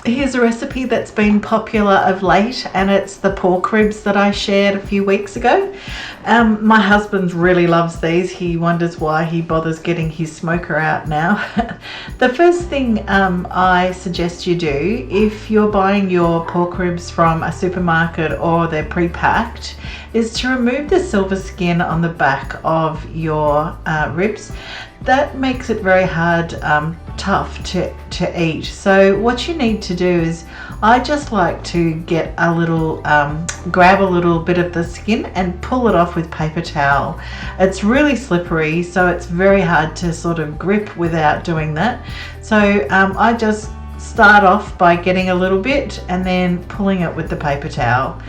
Here's a recipe that's been popular of late, and it's the pork ribs that I shared a few weeks ago. My husband really loves these. He wonders why he bothers getting his smoker out now. The first thing I suggest you do, if you're buying your pork ribs from a supermarket or they're pre-packed, is to remove the silver skin on the back of your ribs. That makes it very hard, tough to eat. So what you need to do is, I just like to get a little, grab a little bit of the skin and pull it off with paper towel. It's really slippery, so it's very hard to sort of grip without doing that. So I just start off by getting a little bit and then pulling it with the paper towel.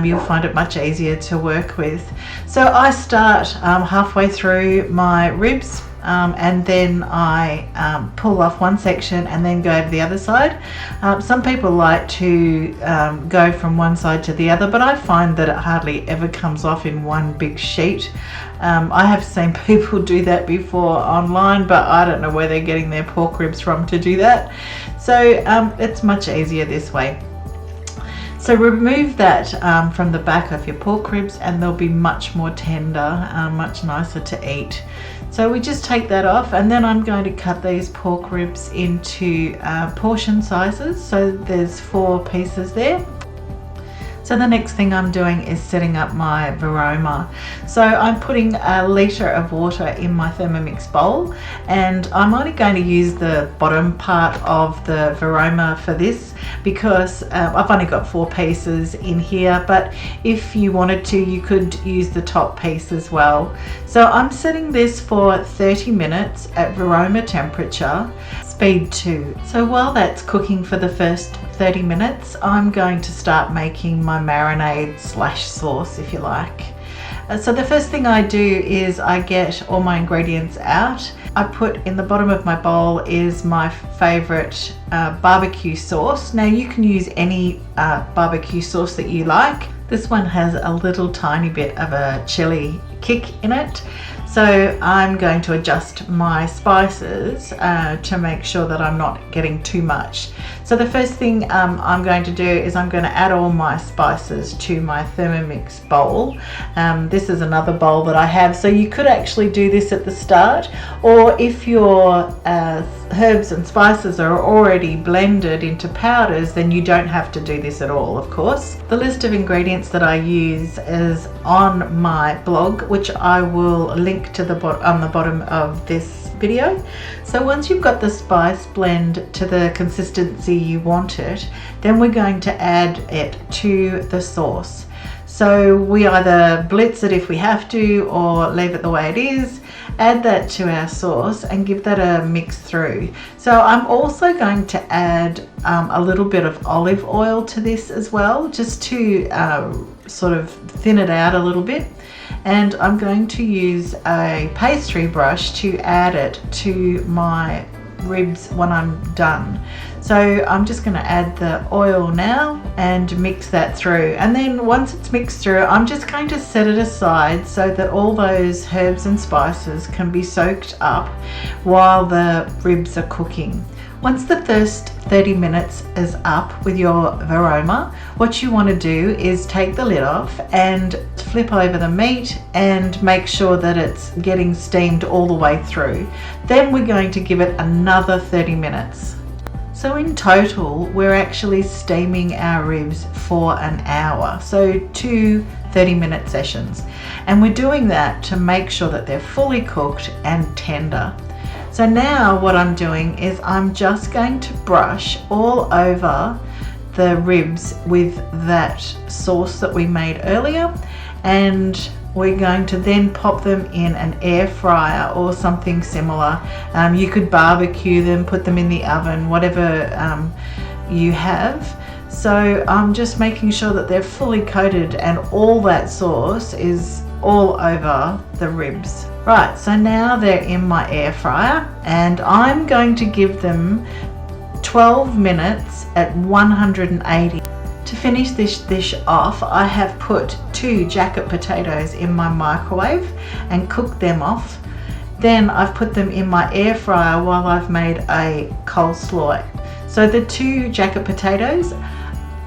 You'll find it much easier to work with. So I start halfway through my ribs, and then I pull off one section and then go to the other side. Some people like to go from one side to the other, but I find that it hardly ever comes off in one big sheet. I have seen people do that before online, but I don't know where they're getting their pork ribs from to do that. So it's much easier this way. So remove that from the back of your pork ribs and they'll be much more tender, much nicer to eat. So we just take that off, and then I'm going to cut these pork ribs into portion sizes. So there's 4 pieces there. So the next thing I'm doing is setting up my Varoma. So I'm putting a litre of water in my Thermomix bowl, and I'm only going to use the bottom part of the Varoma for this because I've only got 4 pieces in here, but if you wanted to, you could use the top piece as well. So I'm setting this for 30 minutes at Varoma temperature, speed 2. So while that's cooking for the first 30 minutes, I'm going to start making my marinade / sauce, if you like. So the first thing I do is I get all my ingredients out. I put in the bottom of my bowl is my favorite barbecue sauce. Now you can use any barbecue sauce that you like. This one has a little tiny bit of a chili kick in it. So I'm going to adjust my spices to make sure that I'm not getting too much. So the first thing I'm going to do is I'm going to add all my spices to my Thermomix bowl. This is another bowl that I have, so you could actually do this at the start, or if your herbs and spices are already blended into powders, then you don't have to do this at all, of course. The list of ingredients that I use is on my blog, which I will link to on the bottom of this video. So once you've got the spice blend to the consistency you want it, then we're going to add it to the sauce. So we either blitz it if we have to, or leave it the way it is, add that to our sauce and give that a mix through. So I'm also going to add a little bit of olive oil to this as well, just to sort of thin it out a little bit. And I'm going to use a pastry brush to add it to my ribs when I'm done. So I'm just going to add the oil now and mix that through, and then once it's mixed through, I'm just going to set it aside so that all those herbs and spices can be soaked up while the ribs are cooking. Once the first 30 minutes is up with your Varoma, what you want to do is take the lid off and flip over the meat and make sure that it's getting steamed all the way through. Then we're going to give it another 30 minutes. So in total, we're actually steaming our ribs for an hour. So 2 30-minute sessions. And we're doing that to make sure that they're fully cooked and tender. So now what I'm doing is I'm just going to brush all over the ribs with that sauce that we made earlier, and we're going to then pop them in an air fryer or something similar. You could barbecue them, put them in the oven, whatever you have. So I'm just making sure that they're fully coated and all that sauce is all over the ribs. Right, so now they're in my air fryer, and I'm going to give them 12 minutes at 180. To finish this dish off, I have put 2 jacket potatoes in my microwave and cooked them off. Then I've put them in my air fryer while I've made a coleslaw. So the 2 jacket potatoes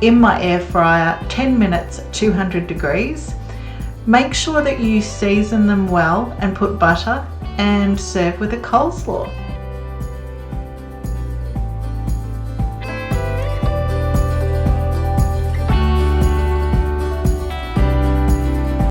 in my air fryer, 10 minutes, 200 degrees. Make sure that you season them well and put butter and serve with a coleslaw.